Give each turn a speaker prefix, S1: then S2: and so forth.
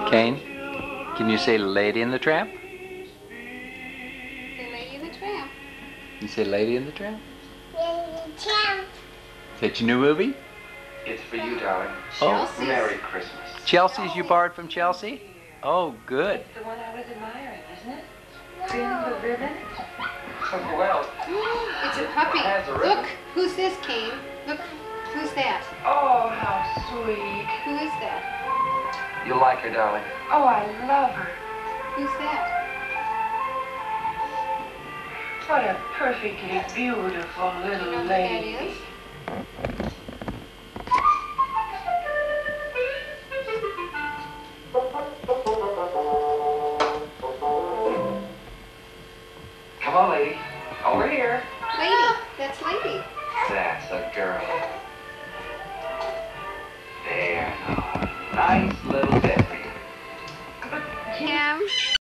S1: Kane, can you say Lady in the Tramp?
S2: Say Lady in the Tramp.
S1: You say Lady in the Tramp?
S3: Champ.
S1: Is that your new movie?
S4: It's for you, darling.
S2: Chelsea's.
S4: Merry Christmas.
S1: Chelsea's you borrowed from Chelsea? Oh, good.
S5: It's the one I was admiring, isn't it? Trimmed with ribbon?
S4: Well,
S2: It's a puppy.
S4: That's a ribbon.
S2: Look, who's this, Kane? Look, who's that?
S5: Oh, how sweet.
S2: Who is that?
S4: you like her, darling.
S5: Oh, I love her.
S2: Who's that?
S5: What a perfectly beautiful
S2: Do you
S5: little
S2: know who that
S5: lady.
S2: is?
S4: Come on, lady. Over here.
S2: Lady. That's Lady.
S4: That's a girl. There now. Nice little Debbie.
S2: Kim.